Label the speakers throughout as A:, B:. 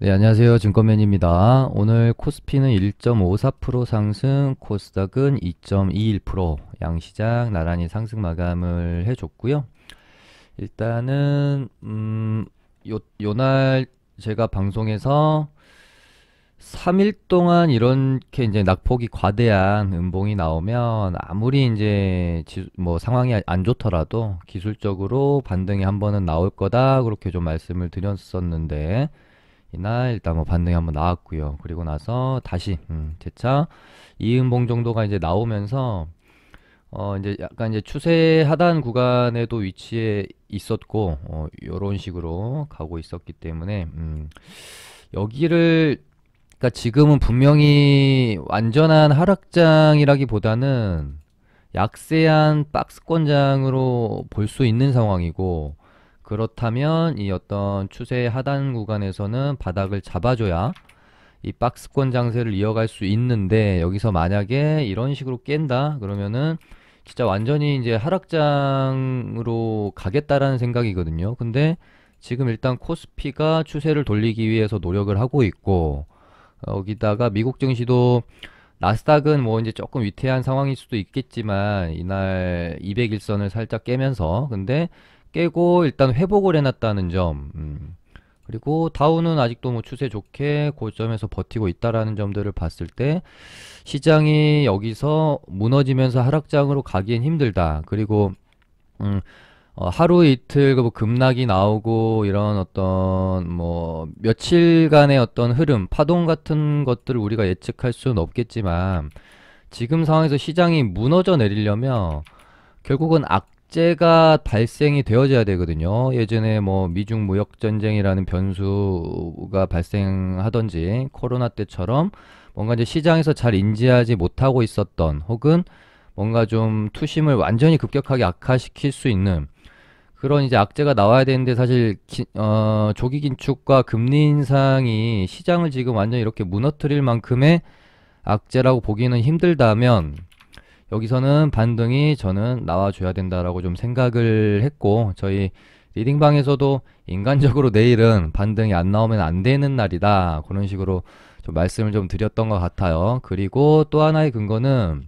A: 네, 안녕하세요. 증권맨입니다. 오늘 코스피는 1.54% 상승, 코스닥은 2.21%, 양시장 나란히 상승 마감을 해줬고요. 일단은 요날 제가 방송에서 3일 동안 이렇게 이제 낙폭이 과대한 음봉이 나오면 아무리 이제 뭐 상황이 안 좋더라도 기술적으로 반등이 한 번은 나올 거다 그렇게 좀 말씀을 드렸었는데, 이날 일단 뭐 반등이 한번 나왔고요. 그리고 나서 다시 재차 이음봉 정도가 이제 나오면서 이제 약간 이제 추세 하단 구간에도 위치해 있었고, 요런 식으로 가고 있었기 때문에 여기를, 그러니까 지금은 분명히 완전한 하락장이라기보다는 약세한 박스권장으로 볼 수 있는 상황이고, 그렇다면 이 어떤 추세 하단 구간에서는 바닥을 잡아줘야 이 박스권 장세를 이어갈 수 있는데, 여기서 만약에 이런 식으로 깬다 그러면은 진짜 완전히 이제 하락장으로 가겠다라는 생각이거든요. 근데 지금 일단 코스피가 추세를 돌리기 위해서 노력을 하고 있고, 여기다가 미국 증시도 나스닥은 뭐 이제 조금 위태한 상황일 수도 있겠지만 이날 200일선을 살짝 깨면서, 근데 깨고 일단 회복을 해놨다는 점, 그리고 다우는 아직도 뭐 추세 좋게 고점에서 버티고 있다라는 점들을 봤을 때 시장이 여기서 무너지면서 하락장으로 가기엔 힘들다. 그리고 음, 하루 이틀 뭐 급락이 나오고 이런 어떤 뭐 며칠간의 어떤 흐름, 파동 같은 것들을 우리가 예측할 수는 없겠지만, 지금 상황에서 시장이 무너져 내리려면 결국은 악재가 발생이 되어져야 되거든요. 예전에 뭐 미중 무역 전쟁이라는 변수가 발생하던지 코로나 때처럼 뭔가 이제 시장에서 잘 인지하지 못하고 있었던, 혹은 뭔가 좀 투심을 완전히 급격하게 악화시킬 수 있는 그런 이제 악재가 나와야 되는데, 사실 조기 긴축과 금리 인상이 시장을 지금 완전히 이렇게 무너뜨릴 만큼의 악재라고 보기는 힘들다면, 여기서는 반등이 저는 나와줘야 된다라고 좀 생각을 했고, 저희 리딩방에서도 인간적으로 내일은 반등이 안 나오면 안 되는 날이다 그런 식으로 좀 말씀을 좀 드렸던 것 같아요. 그리고 또 하나의 근거는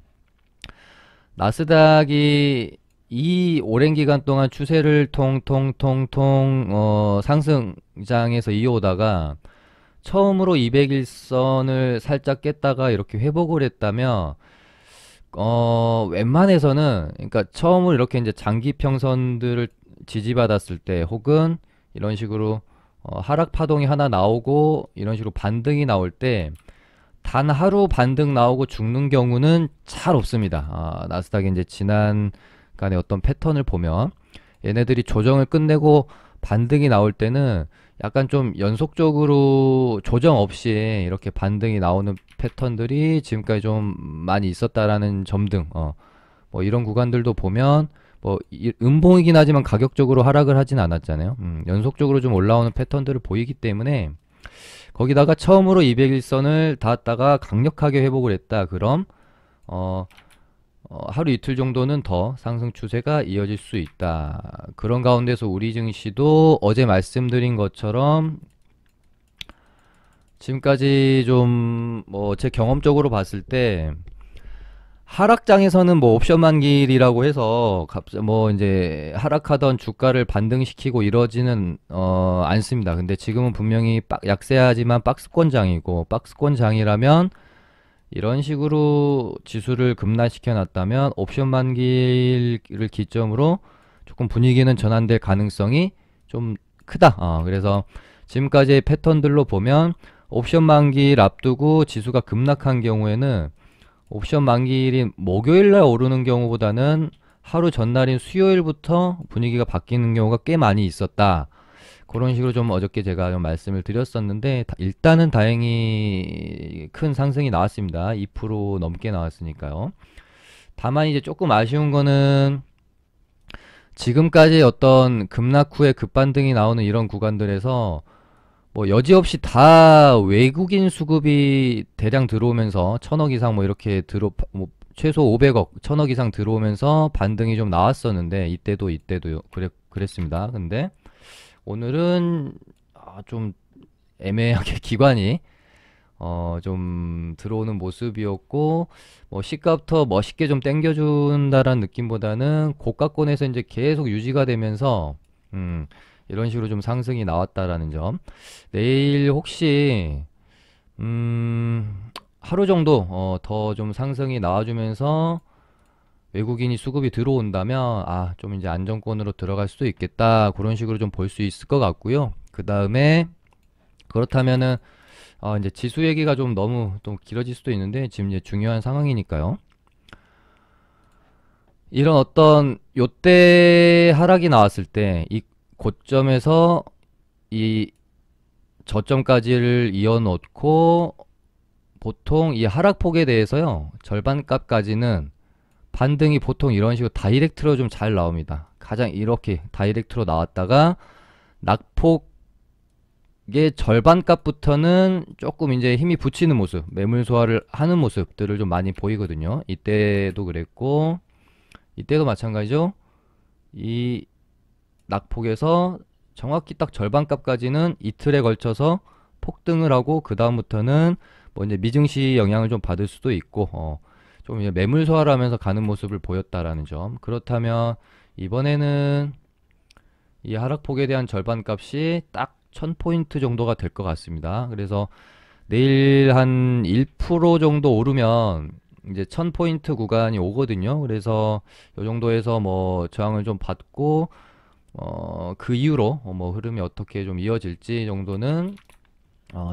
A: 나스닥이 이 오랜 기간 동안 추세를 통통통통 상승장에서 이어오다가 처음으로 200일선을 살짝 깼다가 이렇게 회복을 했다면, 웬만해서는, 그러니까 처음으로 이렇게 이제 장기 평선들을 지지받았을 때, 혹은 이런 식으로 하락 파동이 하나 나오고 이런 식으로 반등이 나올 때 단 하루 반등 나오고 죽는 경우는 잘 없습니다. 나스닥이 이제 지난간의 어떤 패턴을 보면 얘네들이 조정을 끝내고 반등이 나올 때는 약간 좀 연속적으로 조정 없이 이렇게 반등이 나오는 패턴들이 지금까지 좀 많이 있었다라는 점 등, 뭐 이런 구간들도 보면 뭐 음봉이긴 하지만 가격적으로 하락을 하진 않았잖아요. 연속적으로 좀 올라오는 패턴들을 보이기 때문에, 거기다가 처음으로 200일선을 닿았다가 강력하게 회복을 했다. 그럼 어, 하루 이틀 정도는 더 상승 추세가 이어질 수 있다. 그런 가운데서 우리 증시도 어제 말씀드린 것처럼 지금까지 좀 뭐 제 경험적으로 봤을 때 하락장에서는 뭐 옵션 만길이라고 해서 뭐 이제 하락하던 주가를 반등시키고 이러지는 않습니다. 근데 지금은 분명히 약세하지만 박스권장이고, 박스권장이라면 이런 식으로 지수를 급락시켜 놨다면 옵션 만기를 기점으로 조금 분위기는 전환될 가능성이 좀 크다. 그래서 지금까지의 패턴들로 보면 옵션 만기를 앞두고 지수가 급락한 경우에는 옵션 만기일인 목요일날 오르는 경우보다는 하루 전날인 수요일부터 분위기가 바뀌는 경우가 꽤 많이 있었다. 그런 식으로 좀 어저께 제가 좀 말씀을 드렸었는데, 일단은 다행히 큰 상승이 나왔습니다. 2% 넘게 나왔으니까요. 다만 이제 조금 아쉬운 거는 지금까지 어떤 급락 후에 급반등이 나오는 이런 구간들에서 뭐 여지없이 다 외국인 수급이 대량 들어오면서 천억 이상 뭐 이렇게 뭐 최소 500억, 천억 이상 들어오면서 반등이 좀 나왔었는데, 이때도 그랬습니다. 근데 오늘은 좀 애매하게 기관이 좀 들어오는 모습이었고, 뭐 시가부터 멋있게 좀 땡겨준다라는 느낌보다는 고가권에서 이제 계속 유지가 되면서 이런 식으로 좀 상승이 나왔다라는 점. 내일 혹시 하루 정도 더 좀 상승이 나와주면서 외국인이 수급이 들어온다면 좀 이제 안정권으로 들어갈 수도 있겠다, 그런 식으로 좀 볼 수 있을 것 같고요. 그 다음에 그렇다면은 이제 지수 얘기가 좀 너무 또 길어질 수도 있는데 지금 이제 중요한 상황이니까요. 이런 어떤 요때 하락이 나왔을 때 이 고점에서 이 저점까지를 이어놓고 보통 이 하락폭에 대해서요, 절반값까지는 반등이 보통 이런 식으로 다이렉트로 좀 잘 나옵니다. 가장 이렇게 다이렉트로 나왔다가 낙폭의 절반값부터는 조금 이제 힘이 붙이는 모습, 매물 소화를 하는 모습들을 좀 많이 보이거든요. 이때도 그랬고 이때도 마찬가지죠. 이 낙폭에서 정확히 딱 절반값까지는 이틀에 걸쳐서 폭등을 하고 그 다음부터는 뭐 이제 미증시 영향을 좀 받을 수도 있고 좀 이제 매물 소화를 하면서 가는 모습을 보였다라는 점. 그렇다면 이번에는 이 하락폭에 대한 절반값이 딱 1000포인트 정도가 될 것 같습니다. 그래서 내일 한 1% 정도 오르면 이제 1000포인트 구간이 오거든요. 그래서 이 정도에서 뭐 저항을 좀 받고 그 이후로 뭐 흐름이 어떻게 좀 이어질지 정도는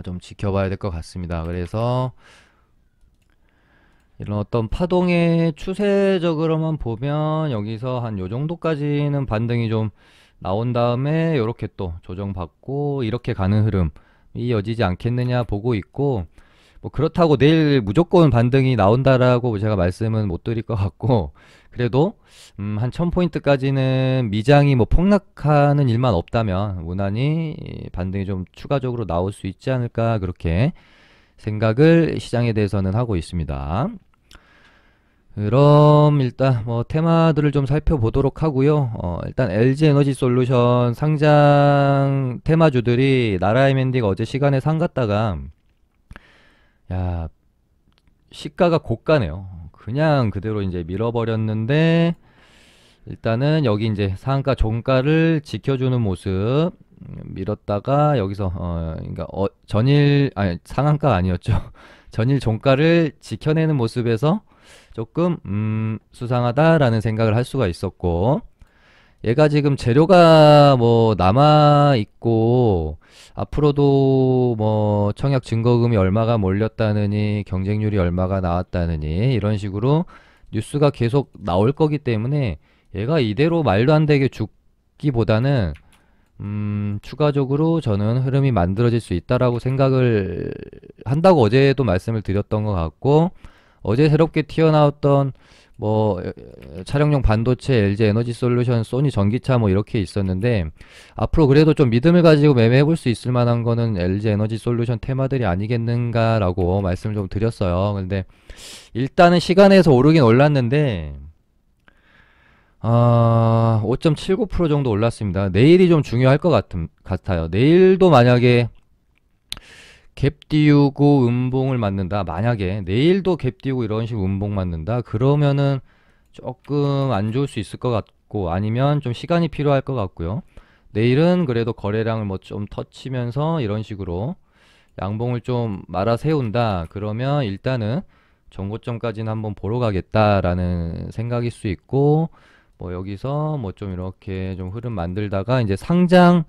A: 좀 지켜봐야 될 것 같습니다. 그래서 이런 어떤 파동의 추세적으로만 보면 여기서 한 요 정도까지는 반등이 좀 나온 다음에 이렇게 또 조정받고 이렇게 가는 흐름이 이어지지 않겠느냐 보고 있고, 뭐 그렇다고 내일 무조건 반등이 나온다라고 제가 말씀은 못 드릴 것 같고, 그래도 한 1000포인트까지는 미장이 뭐 폭락하는 일만 없다면 무난히 반등이 좀 추가적으로 나올 수 있지 않을까, 그렇게 생각을 시장에 대해서는 하고 있습니다. 그럼 일단 뭐 테마들을 좀 살펴보도록 하고요. 일단 LG에너지솔루션 상장 테마주들이 나라이맨디가 어제 시간에 상 갔다가 야, 시가가 고가네요. 그냥 그대로 이제 밀어버렸는데, 일단은 여기 이제 상한가 종가를 지켜주는 모습 밀었다가 여기서 그러니까 전일 아니 상한가 아니었죠. 전일 종가를 지켜내는 모습에서 조금 수상하다라는 생각을 할 수가 있었고, 얘가 지금 재료가 뭐 남아 있고 앞으로도 뭐 청약 증거금이 얼마가 몰렸다느니 경쟁률이 얼마가 나왔다느니 이런 식으로 뉴스가 계속 나올 거기 때문에 얘가 이대로 말도 안 되게 죽기보다는 추가적으로 저는 흐름이 만들어질 수 있다라고 생각을 한다고 어제도 말씀을 드렸던 것 같고, 어제 새롭게 튀어나왔던 뭐 차량용 반도체, LG 에너지 솔루션, 소니 전기차 뭐 이렇게 있었는데, 앞으로 그래도 좀 믿음을 가지고 매매해 볼 수 있을 만한 거는 LG 에너지 솔루션 테마들이 아니겠는가라고 말씀을 좀 드렸어요. 근데 일단은 시간에서 오르긴 올랐는데 5.79% 정도 올랐습니다. 내일이 좀 중요할 것 같아요. 내일도 만약에 갭 띄우고 음봉을 맞는다, 만약에 내일도 갭 띄우고 이런 식으로 음봉 맞는다, 그러면은 조금 안 좋을 수 있을 것 같고, 아니면 좀 시간이 필요할 것 같고요. 내일은 그래도 거래량을 뭐 좀 터치면서 이런 식으로 양봉을 좀 말아 세운다, 그러면 일단은 정고점까지는 한번 보러 가겠다라는 생각일 수 있고, 뭐 여기서 뭐 좀 이렇게 좀 흐름 만들다가 이제 상장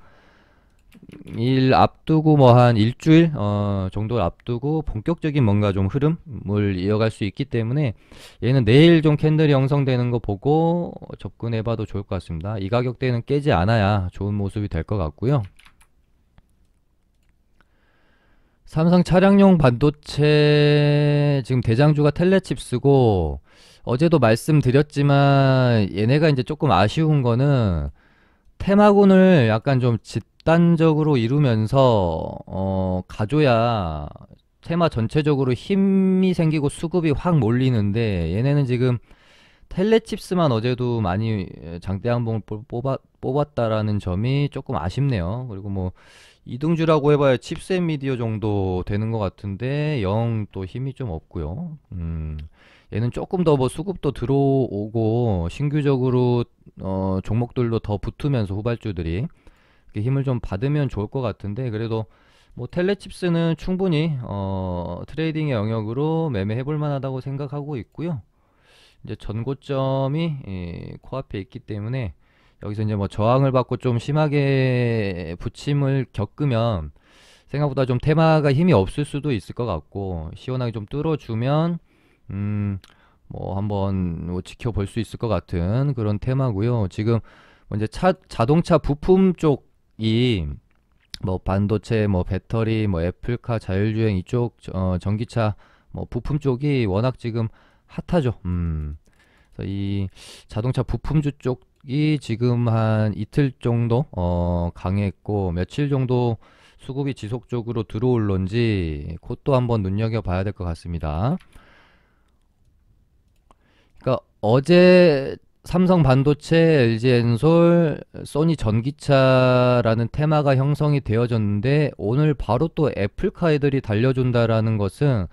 A: 일 앞두고 뭐 한 일주일 정도 앞두고 본격적인 뭔가 좀 흐름을 이어갈 수 있기 때문에 얘는 내일 좀 캔들이 형성되는 거 보고 접근해 봐도 좋을 것 같습니다. 이 가격대는 깨지 않아야 좋은 모습이 될 것 같고요. 삼성 차량용 반도체 지금 대장주가 텔레칩스고, 어제도 말씀드렸지만 얘네가 이제 조금 아쉬운 거는 테마군을 약간 좀 집단적으로 이루면서 가줘야 테마 전체적으로 힘이 생기고 수급이 확 몰리는데, 얘네는 지금 텔레칩스만 어제도 많이 장대 항봉을 뽑았다라는 점이 조금 아쉽네요. 그리고 뭐 이등주라고 해봐야 칩셋 미디어 정도 되는 것 같은데 영 또 힘이 좀 없고요. 얘는 조금 더 뭐 수급도 들어오고 신규적으로 종목들도 더 붙으면서 후발주들이 이렇게 힘을 좀 받으면 좋을 것 같은데, 그래도 뭐 텔레칩스는 충분히 트레이딩의 영역으로 매매해 볼 만하다고 생각하고 있고요. 이제 전고점이 코앞에 있기 때문에 여기서 이제 뭐 저항을 받고 좀 심하게 부침을 겪으면 생각보다 좀 테마가 힘이 없을 수도 있을 것 같고, 시원하게 좀 뚫어주면 뭐 한번 뭐 지켜볼 수 있을 것 같은 그런 테마고요. 지금 뭐 이제 자동차 부품 쪽이 뭐 반도체, 뭐 배터리, 뭐 애플카, 자율주행 이쪽 전기차 뭐 부품 쪽이 워낙 지금 핫하죠. 그래서 이 자동차 부품주 쪽이 지금 한 이틀 정도 강했고, 며칠 정도 수급이 지속적으로 들어올런지 그것도 한번 눈여겨봐야 될 것 같습니다. 그러니까 어제 삼성 반도체, LG 엔솔, 소니 전기차라는 테마가 형성이 되어졌는데, 오늘 바로 또 애플카 애들이 달려준다라는 것은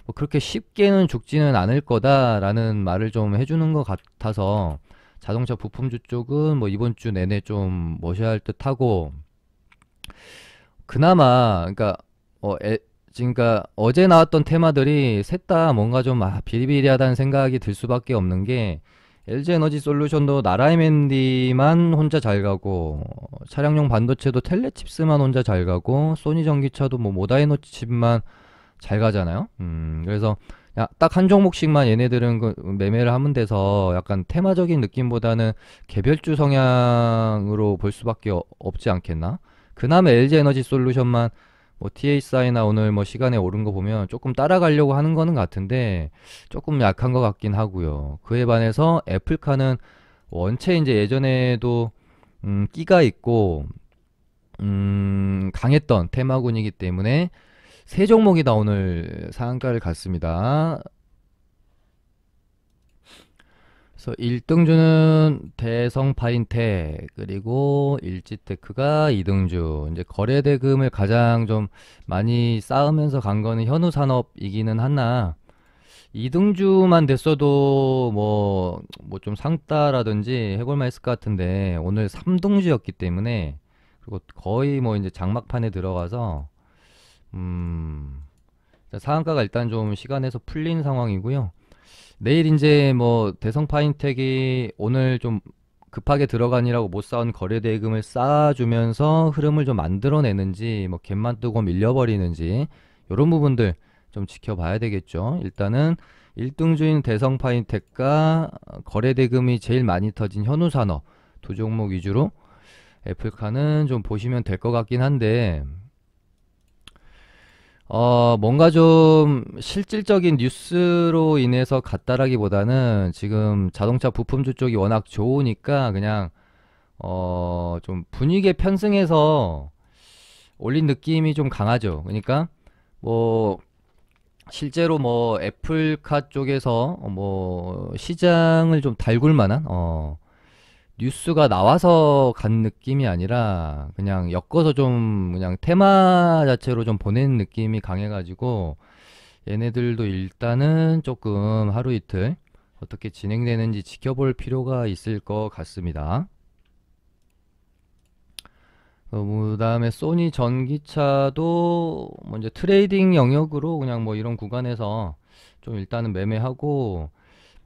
A: 뭐 그렇게 쉽게는 죽지는 않을 거다라는 말을 좀 해주는 것 같아서, 자동차 부품주 쪽은 뭐 이번 주 내내 좀 머셔야 할 듯하고, 그나마 그러니까 그러니까 어제 나왔던 테마들이 셋 다 뭔가 좀 비리비리하다는 생각이 들 수밖에 없는 게, LG 에너지 솔루션도 나라 M&D만 혼자 잘 가고, 차량용 반도체도 텔레칩스만 혼자 잘 가고, 소니 전기차도 뭐 모다이노 칩만 잘 가잖아요. 그래서 딱 한 종목씩만 얘네들은 그 매매를 하면 돼서 약간 테마적인 느낌보다는 개별주 성향으로 볼 수밖에 없지 않겠나? 그나마 LG 에너지 솔루션만 뭐 TA사이나 오늘 뭐 시간에 오른 거 보면 조금 따라가려고 하는 거는 같은데 조금 약한 것 같긴 하고요. 그에 반해서 애플카는 원체 이제 예전에도 끼가 있고 강했던 테마군이기 때문에 세 종목이 다 오늘 상한가를 갔습니다. 그래서 1등주는 대성파인텍, 그리고 일지테크가 2등주. 이제 거래대금을 가장 좀 많이 쌓으면서 간 거는 현우산업이기는 하나, 2등주만 됐어도 뭐 좀 상따라든지 해볼 만 있을 것 같은데, 오늘 3등주였기 때문에, 그리고 거의 뭐 이제 장막판에 들어가서 상한가가 일단 좀 시간에서 풀린 상황이고요. 내일 이제 뭐 대성 파인텍이 오늘 좀 급하게 들어가니라고 못 쌓은 거래 대금을 쌓아주면서 흐름을 좀 만들어내는지, 뭐 갭만 뜨고 밀려버리는지, 이런 부분들 좀 지켜봐야 되겠죠. 일단은 1등주인 대성 파인텍과 거래 대금이 제일 많이 터진 현우산업 두 종목 위주로 애플카는 좀 보시면 될 것 같긴 한데, 뭔가 좀 실질적인 뉴스로 인해서 갔다라기보다는 지금 자동차 부품주 쪽이 워낙 좋으니까 그냥 좀 분위기에 편승해서 올린 느낌이 좀 강하죠. 그러니까 뭐 실제로 뭐 애플카 쪽에서 뭐 시장을 좀 달굴 만한 뉴스가 나와서 간 느낌이 아니라 그냥 엮어서 좀 그냥 테마 자체로 좀 보낸 느낌이 강해가지고, 얘네들도 일단은 조금 하루 이틀 어떻게 진행되는지 지켜볼 필요가 있을 것 같습니다. 그 다음에 소니 전기차도 먼저 트레이딩 영역으로 그냥 뭐 이런 구간에서 좀 일단은 매매하고,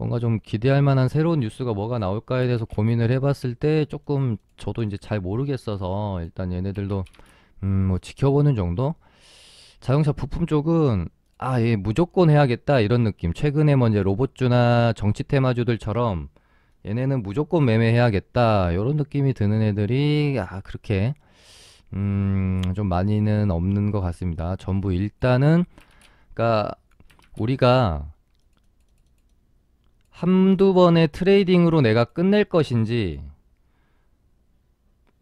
A: 뭔가 좀 기대할 만한 새로운 뉴스가 뭐가 나올까에 대해서 고민을 해봤을 때 조금 저도 이제 잘 모르겠어서 일단 얘네들도 뭐 지켜보는 정도? 자동차 부품 쪽은 얘 무조건 해야겠다 이런 느낌. 최근에 뭐 이제 로봇주나 정치 테마주들처럼 얘네는 무조건 매매해야겠다 이런 느낌이 드는 애들이 그렇게 좀 많이는 없는 것 같습니다. 전부 일단은, 그러니까 우리가 한두 번의 트레이딩으로 내가 끝낼 것인지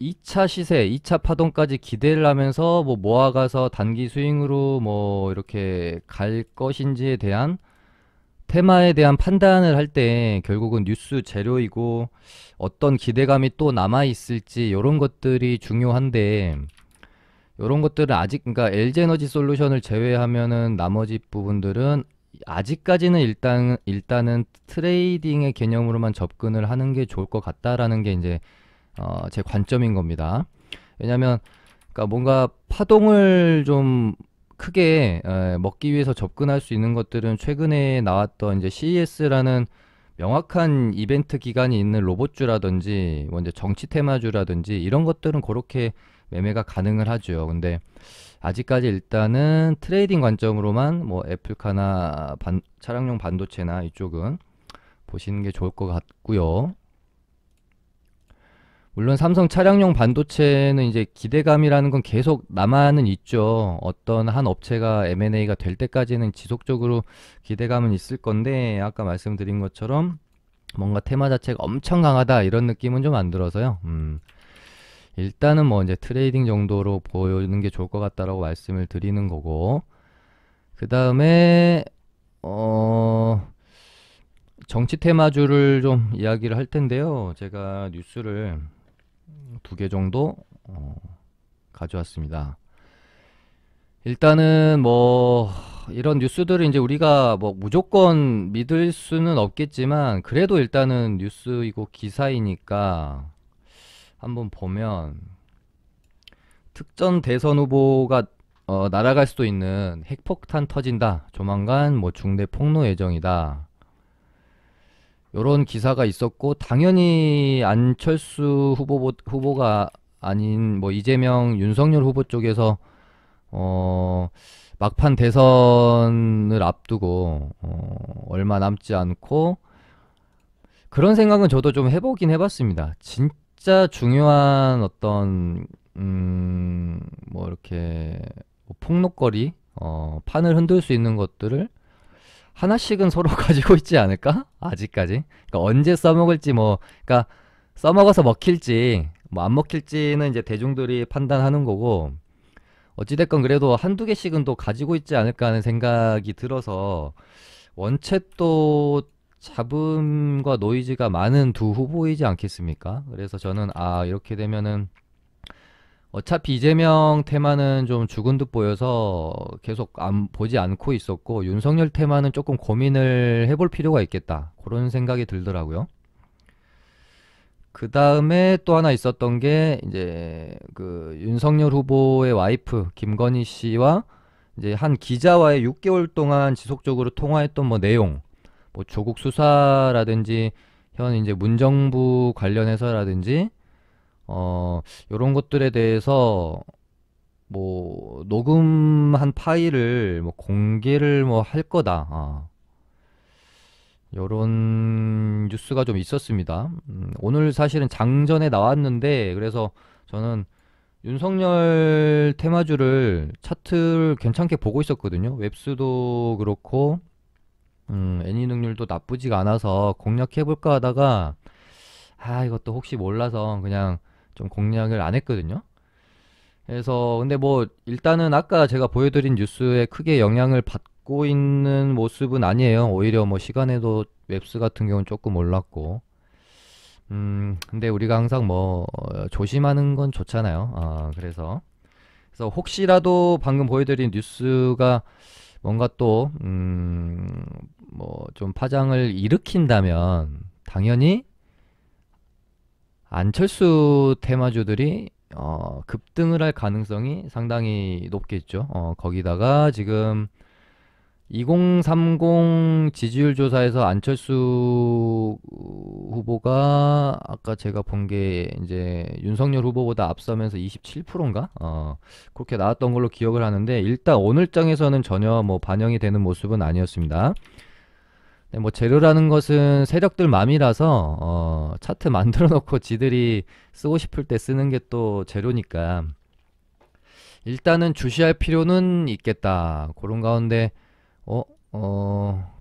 A: 2차 시세, 2차 파동까지 기대를 하면서 뭐 모아가서 단기 스윙으로 뭐 이렇게 갈 것인지에 대한 테마에 대한 판단을 할 때 결국은 뉴스 재료이고 어떤 기대감이 또 남아 있을지 이런 것들이 중요한데, 요런 것들은 아직, 그러니까 LG에너지 솔루션을 제외하면은 나머지 부분들은 아직까지는 일단은 트레이딩의 개념으로만 접근을 하는 게 좋을 것 같다라는 게 이제 제 관점인 겁니다. 왜냐면 그러니까 뭔가 파동을 좀 크게 먹기 위해서 접근할 수 있는 것들은 최근에 나왔던 이제 CES라는 명확한 이벤트 기간이 있는 로봇주라든지 뭐 이제 정치 테마주라든지 이런 것들은 그렇게 매매가 가능을 하죠. 근데 아직까지 일단은 트레이딩 관점으로만 뭐 애플카나 차량용 반도체나 이쪽은 보시는 게 좋을 것 같고요. 물론 삼성 차량용 반도체는 이제 기대감이라는 건 계속 남아는 있죠. 어떤 한 업체가 M&A가 될 때까지는 지속적으로 기대감은 있을 건데, 아까 말씀드린 것처럼 뭔가 테마 자체가 엄청 강하다 이런 느낌은 좀 안 들어서요. 일단은 뭐 이제 트레이딩 정도로 보이는 게 좋을 것 같다라고 말씀을 드리는 거고, 그 다음에 정치 테마주를 좀 이야기를 할 텐데요. 제가 뉴스를 두 개 정도 가져왔습니다. 일단은 뭐 이런 뉴스들을 이제 우리가 뭐 무조건 믿을 수는 없겠지만 그래도 일단은 뉴스이고 기사이니까 한번 보면, 특정 대선 후보가 날아갈 수도 있는 핵폭탄 터진다, 조만간 뭐 중대 폭로 예정이다, 요런 기사가 있었고, 당연히 안철수 후보가 아닌 뭐 이재명, 윤석열 후보 쪽에서 어, 막판 대선을 앞두고 얼마 남지 않고 그런 생각은 저도 좀 해보긴 해봤습니다. 진짜 중요한 어떤 뭐 이렇게 뭐 폭로거리, 판을 흔들 수 있는 것들을 하나씩은 서로 가지고 있지 않을까? 아직까지. 그러니까 언제 써먹을지 뭐, 그러니까 써먹어서 먹힐지 뭐 안 먹힐지는 이제 대중들이 판단하는 거고, 어찌됐건 그래도 한두 개씩은 또 가지고 있지 않을까 하는 생각이 들어서, 원체 또 잡음과 노이즈가 많은 두 후보이지 않겠습니까? 그래서 저는 이렇게 되면은 어차피 이재명 테마는 좀 죽은 듯 보여서 계속 보지 않고 있었고, 윤석열 테마는 조금 고민을 해볼 필요가 있겠다, 그런 생각이 들더라고요. 그 다음에 또 하나 있었던 게 이제 그 윤석열 후보의 와이프 김건희 씨와 이제 한 기자와의 6개월 동안 지속적으로 통화했던 뭐 내용, 뭐 조국 수사라든지 현 이제 문정부 관련해서라든지 요런 것들에 대해서 뭐 녹음한 파일을 뭐 공개를 뭐 할 거다, 요런 뉴스가 좀 있었습니다. 오늘 사실은 장전에 나왔는데, 그래서 저는 윤석열 테마주를 차트를 괜찮게 보고 있었거든요. 웹스도 그렇고 애니 능률도 나쁘지가 않아서 공략해볼까 하다가 이것도 혹시 몰라서 그냥 좀 공략을 안 했거든요. 그래서 근데 뭐 일단은 아까 제가 보여드린 뉴스에 크게 영향을 받고 있는 모습은 아니에요. 오히려 뭐 시간에도 웹스 같은 경우는 조금 올랐고, 근데 우리가 항상 뭐 조심하는 건 좋잖아요. 그래서 혹시라도 방금 보여드린 뉴스가 뭔가 또 뭐 좀 파장을 일으킨다면 당연히 안철수 테마주들이 급등을 할 가능성이 상당히 높겠죠. 거기다가 지금 2030 지지율 조사에서 안철수 후보가 아까 제가 본 게 이제 윤석열 후보보다 앞서면서 27%인가? 그렇게 나왔던 걸로 기억을 하는데, 일단 오늘장에서는 전혀 뭐 반영이 되는 모습은 아니었습니다. 네, 뭐 재료라는 것은 세력들 맘이라서 차트 만들어 놓고 지들이 쓰고 싶을 때 쓰는 게 또 재료니까 일단은 주시할 필요는 있겠다. 그런 가운데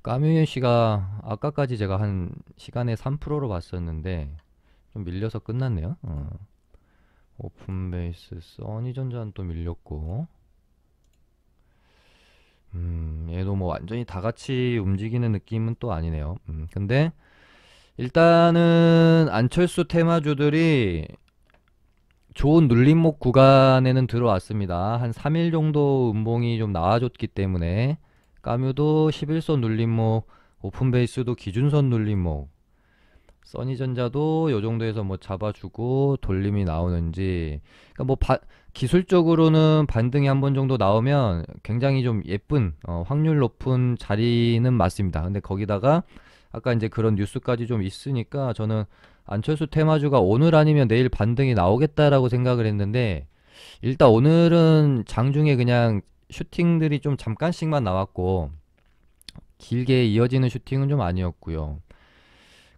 A: 까뮤 씨가 아까까지 제가 한 시간에 3%로 봤었는데 좀 밀려서 끝났네요. 오픈베이스, 써니전자는 또 밀렸고, 얘도 뭐 완전히 다 같이 움직이는 느낌은 또 아니네요. 근데 일단은 안철수 테마주들이 좋은 눌림목 구간에는 들어왔습니다. 한 3일 정도 음봉이 좀 나와줬기 때문에 까뮤도 11선 눌림목, 오픈베이스도 기준선 눌림목, 써니전자도 요 정도에서 뭐 잡아주고 돌림이 나오는지, 그러니까 뭐 기술적으로는 반등이 한 번 정도 나오면 굉장히 좀 예쁜 확률 높은 자리는 맞습니다. 근데 거기다가 아까 이제 그런 뉴스까지 좀 있으니까 저는 안철수 테마주가 오늘 아니면 내일 반등이 나오겠다라고 생각을 했는데, 일단 오늘은 장중에 그냥 슈팅들이 좀 잠깐씩만 나왔고 길게 이어지는 슈팅은 좀 아니었고요.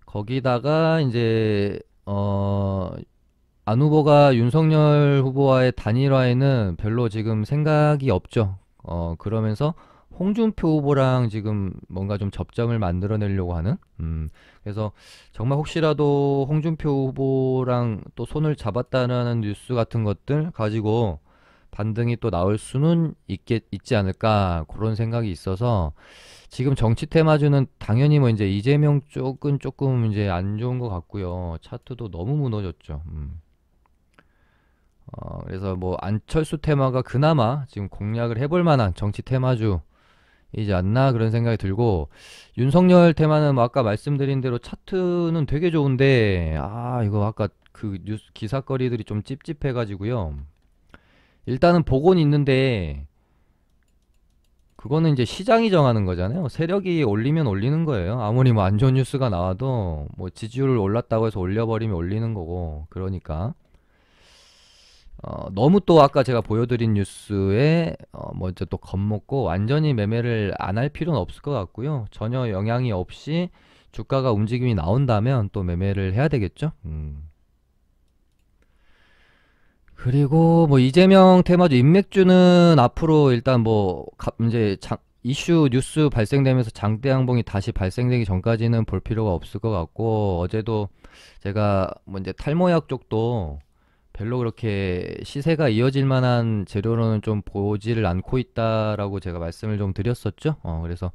A: 거기다가 이제 안 후보가 윤석열 후보와의 단일화에는 별로 지금 생각이 없죠. 그러면서 홍준표 후보랑 지금 뭔가 좀 접점을 만들어내려고 하는, 그래서 정말 혹시라도 홍준표 후보랑 또 손을 잡았다는 뉴스 같은 것들 가지고 반등이 또 나올 수는 있지 않을까, 그런 생각이 있어서 지금 정치 테마주는 당연히 뭐 이제 이재명 쪽은 조금 이제 안 좋은 것 같고요. 차트도 너무 무너졌죠. 그래서 뭐 안철수 테마가 그나마 지금 공략을 해볼 만한 정치 테마주이지 않나, 그런 생각이 들고, 윤석열 테마는 뭐 아까 말씀드린 대로 차트는 되게 좋은데, 이거 아까 그 뉴스 기사거리들이 좀 찝찝해가지고요. 일단은 보고는 있는데 그거는 이제 시장이 정하는 거잖아요. 세력이 올리면 올리는 거예요. 아무리 뭐 안 좋은 뉴스가 나와도 뭐 지지율 올랐다고 해서 올려버리면 올리는 거고. 그러니까 너무 또 아까 제가 보여드린 뉴스에 먼저 또 겁먹고 완전히 매매를 안 할 필요는 없을 것 같고요. 전혀 영향이 없이 주가가 움직임이 나온다면 또 매매를 해야 되겠죠. 그리고 뭐 이재명 테마주 인맥주는 앞으로 일단 뭐 이제 이슈 뉴스 발생되면서 장대 양봉이 다시 발생되기 전까지는 볼 필요가 없을 것 같고, 어제도 제가 뭐 이제 탈모약 쪽도 별로 그렇게 시세가 이어질 만한 재료로는 좀 보지를 않고 있다라고 제가 말씀을 좀 드렸었죠. 그래서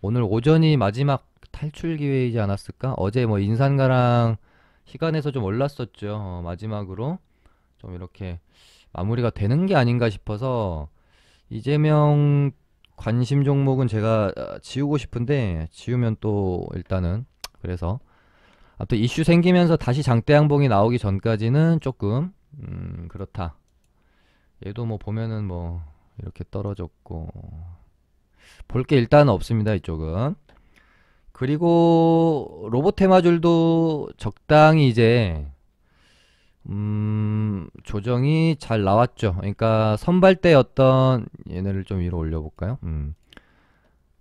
A: 오늘 오전이 마지막 탈출 기회이지 않았을까? 어제 뭐 인산가랑 시간에서 좀 올랐었죠. 마지막으로 좀 이렇게 마무리가 되는 게 아닌가 싶어서 이재명 관심 종목은 제가 지우고 싶은데 지우면 또 일단은, 그래서 아무튼 이슈 생기면서 다시 장대 양봉이 나오기 전까지는 조금 그렇다. 얘도 뭐 보면은 뭐 이렇게 떨어졌고 볼 게 일단은 없습니다, 이쪽은. 그리고 로봇 테마줄도 적당히 이제 조정이 잘 나왔죠. 그러니까 선발대였던 얘네를 좀 위로 올려볼까요?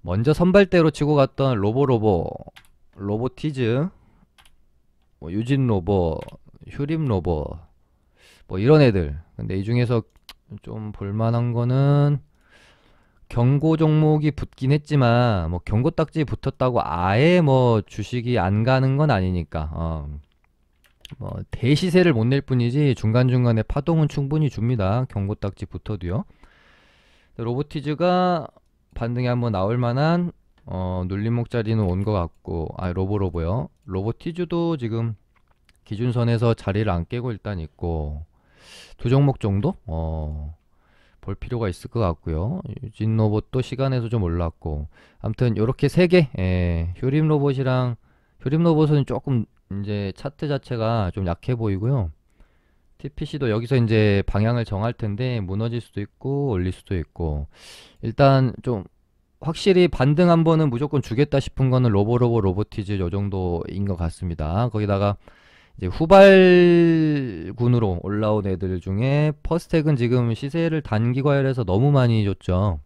A: 먼저 선발대로 치고 갔던 로보티즈, 뭐 유진 로보, 휴림 로보, 뭐 이런 애들. 근데 이 중에서 좀 볼만한 거는 경고 종목이 붙긴 했지만 뭐 경고 딱지 붙었다고 아예 뭐 주식이 안 가는 건 아니니까 뭐 대시세를 못 낼 뿐이지 중간중간에 파동은 충분히 줍니다. 경고 딱지 붙어도요. 로보티즈가 반등이 한번 나올 만한 눌림목 자리는 온 것 같고, 로보로보요. 로보티즈도 지금 기준선에서 자리를 안 깨고 일단 있고, 두 종목 정도 볼 필요가 있을 것 같고요. 유진 로봇도 시간에서 좀 올랐고, 아무튼 요렇게 세 개, 효림 로봇이랑, 효림 로봇은 조금 이제 차트 자체가 좀 약해 보이고요. TPC도 여기서 이제 방향을 정할 텐데 무너질 수도 있고 올릴 수도 있고, 일단 좀 확실히 반등 한 번은 무조건 주겠다 싶은 거는 로보티즈 요 정도인 것 같습니다. 거기다가 이제 후발군으로 올라온 애들 중에 퍼스텍은 지금 시세를 단기 과열해서 너무 많이 줬죠.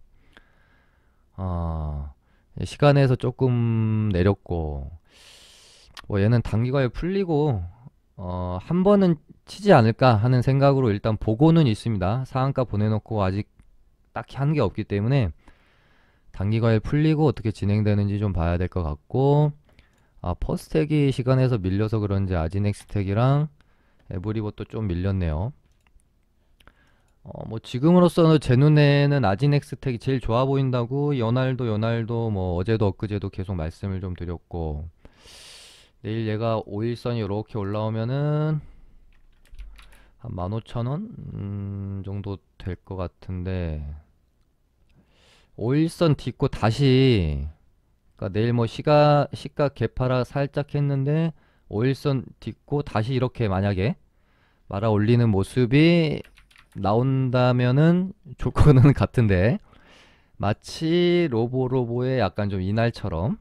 A: 시간에서 조금 내렸고, 뭐 얘는 단기 과열 풀리고 한 번은 치지 않을까 하는 생각으로 일단 보고는 있습니다. 상한가 보내놓고 아직 딱히 한 게 없기 때문에 단기 과열 풀리고 어떻게 진행되는지 좀 봐야 될 것 같고, 퍼스텍이 시간에서 밀려서 그런지 아지넥스텍이랑 에브리봇도 좀 밀렸네요. 뭐 지금으로서는 제 눈에는 아지넥스텍이 제일 좋아 보인다고 연알도 뭐 어제도 엊그제도 계속 말씀을 좀 드렸고, 내일 얘가 5일선이 이렇게 올라오면은 한 15,000원 정도 될 것 같은데 5일선 딛고 다시 그러니까 내일 뭐 시가 개파라 살짝 했는데 5일선 딛고 다시 이렇게 만약에 말아 올리는 모습이 나온다면은 좋을 거는 같은데 마치 로보로보의 약간 좀 이날처럼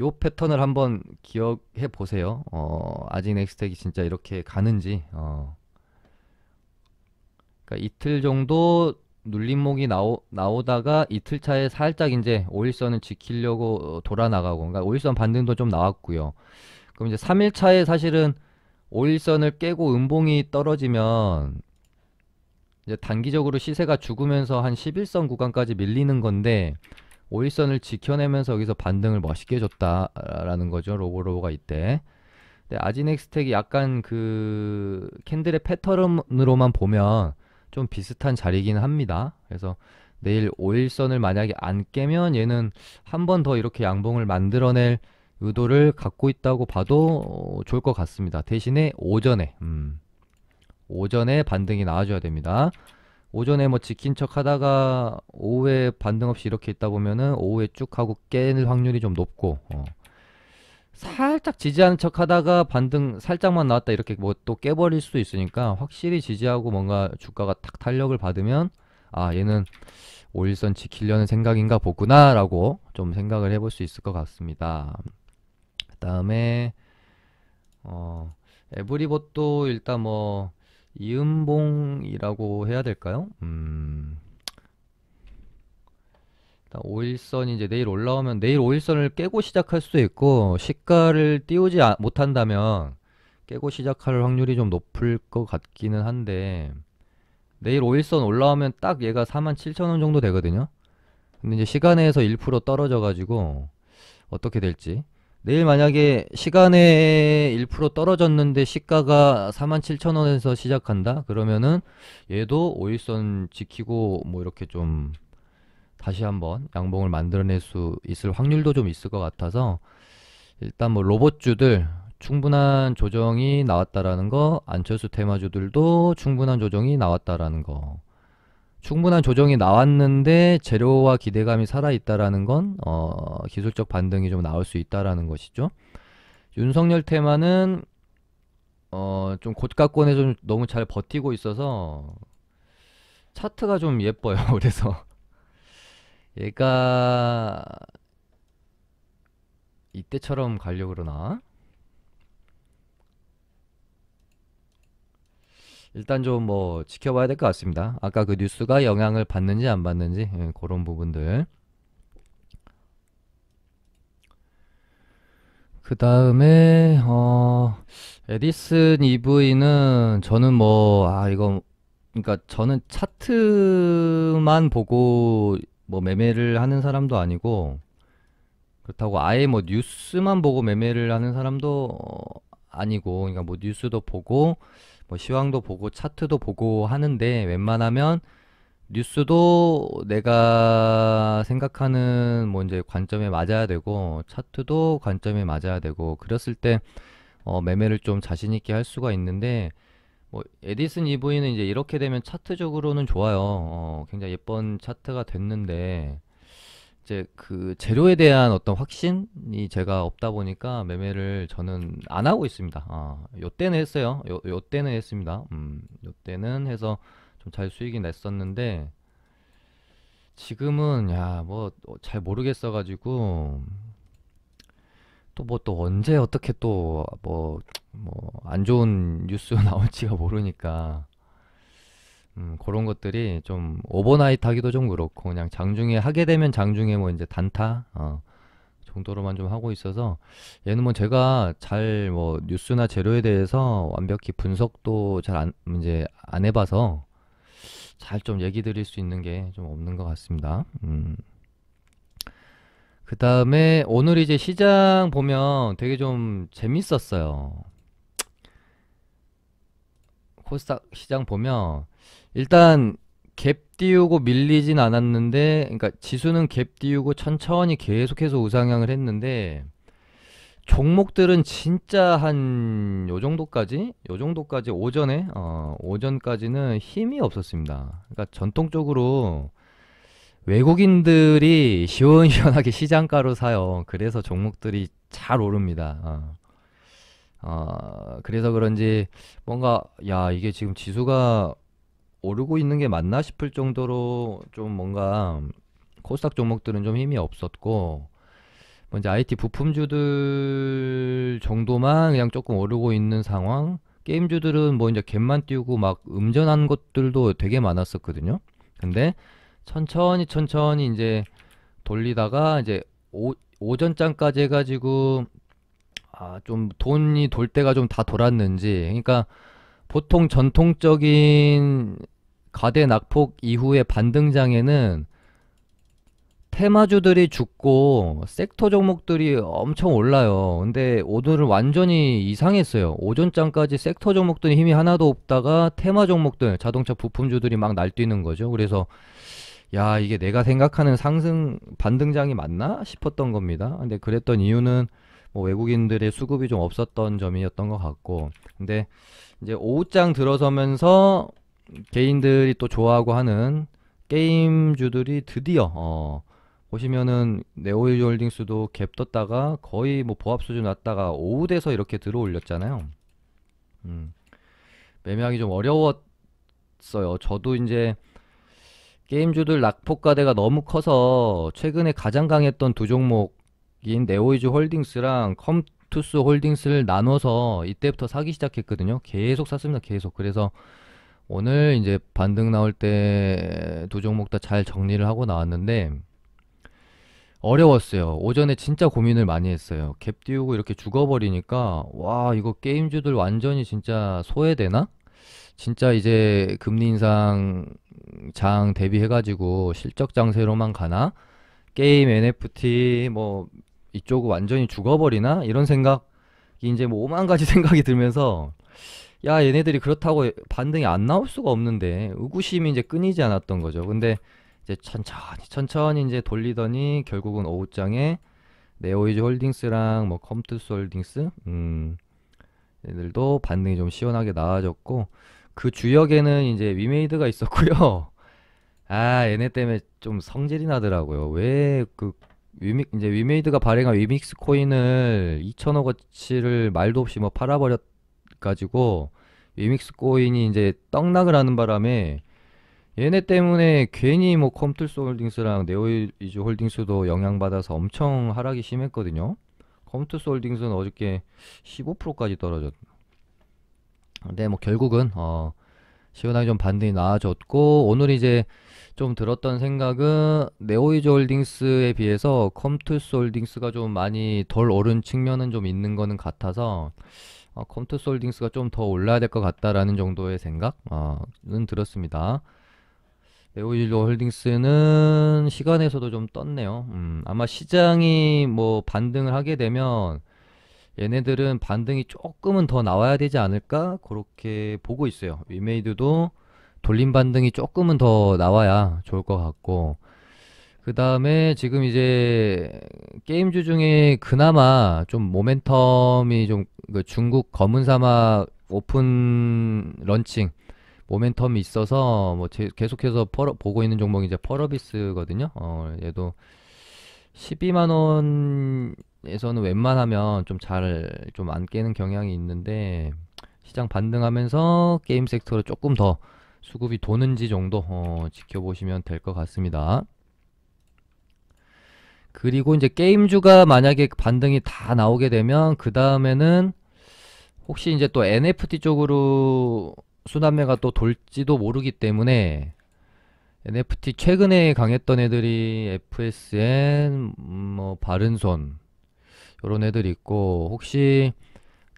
A: 요 패턴을 한번 기억해 보세요. 아지넥스텍이 진짜 이렇게 가는지 그러니까 이틀 정도 눌림목이 나오다가 이틀 차에 살짝 이제 5일선을 지키려고 돌아 나가고 그러니까 5일선 반등도 좀 나왔고요. 그럼 이제 3일 차에 사실은 5일선을 깨고 음봉이 떨어지면 이제 단기적으로 시세가 죽으면서 한 11선 구간까지 밀리는 건데 5일선을 지켜내면서 여기서 반등을 멋있게 줬다라는 거죠. 로보로보가 이때. 근데 아지넥스텍이 약간 그 캔들의 패턴으로만 보면 좀 비슷한 자리긴 합니다. 그래서 내일 5일선을 만약에 안 깨면 얘는 한 번 더 이렇게 양봉을 만들어낼 의도를 갖고 있다고 봐도 좋을 것 같습니다. 대신에 오전에 반등이 나와줘야 됩니다. 오전에 뭐 지킨 척 하다가 오후에 반등 없이 이렇게 있다 보면은 오후에 쭉 하고 깰 확률이 좀 높고 살짝 지지하는 척 하다가 반등 살짝만 나왔다 이렇게 뭐 또 깨버릴 수도 있으니까 확실히 지지하고 뭔가 주가가 탁 탄력을 받으면 아 얘는 5일선 지키려는 생각인가 보구나 라고 좀 생각을 해볼 수 있을 것 같습니다. 그 다음에 에브리봇도 일단 뭐 이음봉이라고 해야 될까요? 일단 5일선이 이제 내일 올라오면 내일 5일선을 깨고 시작할 수도 있고 시가를 띄우지 못한다면 깨고 시작할 확률이 좀 높을 것 같기는 한데 내일 5일선 올라오면 딱 얘가 47,000원 정도 되거든요. 근데 이제 시간에서 1% 떨어져 가지고 어떻게 될지 내일 만약에 시간에 1% 떨어졌는데 시가가 47,000원에서 시작한다? 그러면은 얘도 5일선 지키고 뭐 이렇게 좀 다시 한번 양봉을 만들어낼 수 있을 확률도 좀 있을 것 같아서 일단 뭐 로봇주들 충분한 조정이 나왔다라는 거, 안철수 테마주들도 충분한 조정이 나왔다라는 거. 충분한 조정이 나왔는데 재료와 기대감이 살아있다라는 건 기술적 반등이 좀 나올 수 있다라는 것이죠. 윤석열 테마는 좀 고가권에서 좀 너무 잘 버티고 있어서 차트가 좀 예뻐요. 그래서 얘가 이때처럼 가려고 그러나? 일단 좀 뭐 지켜봐야 될 것 같습니다. 아까 그 뉴스가 영향을 받는지 안 받는지 그런 부분들. 그 다음에 에디슨 EV는 저는 뭐 이거 그러니까 저는 차트만 보고 뭐 매매를 하는 사람도 아니고 그렇다고 아예 뭐 뉴스만 보고 매매를 하는 사람도 아니고 그러니까 뭐 뉴스도 보고 뭐 시황도 보고 차트도 보고 하는데 웬만하면 뉴스도 내가 생각하는 뭐 이제 관점에 맞아야 되고 차트도 관점에 맞아야 되고 그랬을 때 매매를 좀 자신 있게 할 수가 있는데 뭐 에디슨 EV는 이제 이렇게 되면 차트적으로는 좋아요. 굉장히 예쁜 차트가 됐는데 이제 그 재료에 대한 어떤 확신이 제가 없다 보니까 매매를 저는 안 하고 있습니다. 요 때는 했어요. 요 때는 했습니다. 요 때는 해서 좀 잘 수익이 냈었는데 지금은 야 뭐 잘 모르겠어 가지고 또 뭐 또 언제 어떻게 또 뭐 안 좋은 뉴스 나올지가 모르니까 그런 것들이 좀 오버나잇 하기도 좀 그렇고 그냥 장중에 하게 되면 장중에 뭐 이제 단타 정도로만 좀 하고 있어서 얘는 뭐 제가 잘 뭐 뉴스나 재료에 대해서 완벽히 분석도 잘 이제 안 해봐서 잘 좀 얘기 드릴 수 있는 게 좀 없는 것 같습니다. 그 다음에 오늘 이제 시장 보면 되게 좀 재밌었어요. 코스닥 시장 보면 일단 갭 띄우고 밀리진 않았는데 그러니까 지수는 갭 띄우고 천천히 계속해서 우상향을 했는데 종목들은 진짜 한 요 정도까지 오전까지는 힘이 없었습니다. 그러니까 전통적으로 외국인들이 시원시원하게 시장가로 사요. 그래서 종목들이 잘 오릅니다. 그래서 그런지 뭔가 야, 이게 지금 지수가 오르고 있는 게 맞나 싶을 정도로 좀 뭔가 코스닥 종목들은 좀 힘이 없었고, 먼저 IT 부품주들 정도만 그냥 조금 오르고 있는 상황. 게임주들은 뭐 이제 갭만 띄우고 막 음전한 것들도 되게 많았었거든요. 근데 천천히 이제 돌리다가 이제 오전장까지 해가지고 좀 돈이 돌 때가 좀 다 돌았는지, 그러니까 보통 전통적인 가대 낙폭 이후의 반등장에는 테마주들이 죽고 섹터 종목들이 엄청 올라요. 근데 오늘은 완전히 이상했어요. 오전장까지 섹터 종목들이 힘이 하나도 없다가 테마 종목들, 자동차 부품주들이 막 날뛰는 거죠. 그래서 야, 이게 내가 생각하는 상승 반등장이 맞나 싶었던 겁니다. 근데 그랬던 이유는 뭐 외국인들의 수급이 좀 없었던 점이었던 것 같고, 근데 이제 오후장 들어서면서 개인들이 또 좋아하고 하는 게임주들이 드디어 보시면은 네오이홀딩스도 갭 떴다가 거의 뭐 보합 수준 왔다가 오후 돼서 이렇게 들어 올렸잖아요. 음, 매매하기 좀 어려웠어요. 저도 이제 게임주들 낙폭과대가 너무 커서 최근에 가장 강했던 두 종목인 네오이즈 홀딩스랑 컴투스 홀딩스를 나눠서 이때부터 사기 시작했거든요. 계속 샀습니다. 계속. 그래서 오늘 이제 반등 나올 때 두 종목 다 잘 정리를 하고 나왔는데 어려웠어요. 오전에 진짜 고민을 많이 했어요. 갭 띄우고 이렇게 죽어버리니까 와, 이거 게임주들 완전히 진짜 소외되나? 진짜 이제 금리 인상 장 대비해가지고 실적 장세로만 가나? 게임 NFT 뭐 이쪽 완전히 죽어버리나? 이런 생각이 이제 뭐 오만 가지 생각이 들면서 야, 얘네들이 그렇다고 반등이 안 나올 수가 없는데 의구심이 이제 끊이지 않았던 거죠. 근데 이제 천천히 이제 돌리더니 결국은 오후장에 네오이즈 홀딩스랑 뭐 컴투스 홀딩스 얘들도 반등이 좀 시원하게 나와졌고, 그 주역에는 이제 위메이드가 있었고요. 얘네 때문에 좀 성질이 나더라고요. 왜 그 이제 위메이드가 발행한 위믹스 코인을 2천억어치를 말도 없이 뭐 팔아버렸 가지고 위믹스 코인이 이제 떡락을 하는 바람에 얘네 때문에 괜히 뭐 컴투스 홀딩스랑 네오이즈 홀딩스도 영향받아서 엄청 하락이 심했거든요. 컴투스 홀딩스는 어저께 15%까지 떨어졌. 근데 뭐 결국은 시원하게 좀 반등이 나아졌고, 오늘 이제 좀 들었던 생각은 네오이즈 홀딩스에 비해서 컴투스 홀딩스가 좀 많이 덜 오른 측면은 좀 있는 거는 같아서 컴투스 홀딩스가 좀 더 올라야 될 것 같다라는 정도의 생각은 들었습니다. 네오이즈 홀딩스는 시간에서도 좀 떴네요. 아마 시장이 뭐 반등을 하게 되면 얘네들은 반등이 조금은 더 나와야 되지 않을까? 그렇게 보고 있어요. 위메이드도 돌림 반등이 조금은 더 나와야 좋을 것 같고, 그 다음에 지금 이제 게임주 중에 그나마 좀 모멘텀이 좀 그 중국 검은 사막 오픈 런칭 모멘텀이 있어서 뭐 계속해서 보고 있는 종목이 이제 펄어비스거든요. 얘도 12만 원에서는 웬만하면 좀 잘 좀 안 깨는 경향이 있는데, 시장 반등하면서 게임 섹터로 조금 더 수급이 도는지 정도 지켜보시면 될 것 같습니다. 그리고 이제 게임주가 만약에 반등이 다 나오게 되면 그 다음에는 혹시 이제 또 NFT 쪽으로 순환매가 또 돌지도 모르기 때문에, NFT 최근에 강했던 애들이 FSN, 뭐 바른손 요런 애들이 있고, 혹시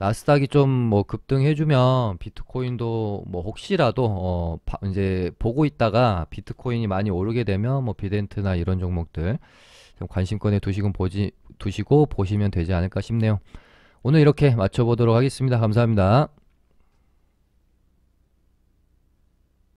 A: 나스닥이 좀 뭐 급등해주면 비트코인도 뭐 혹시라도 이제 보고 있다가 비트코인이 많이 오르게 되면 뭐 비덴트나 이런 종목들 좀 관심권에 두시고 보시면 되지 않을까 싶네요. 오늘 이렇게 맞춰보도록 하겠습니다. 감사합니다.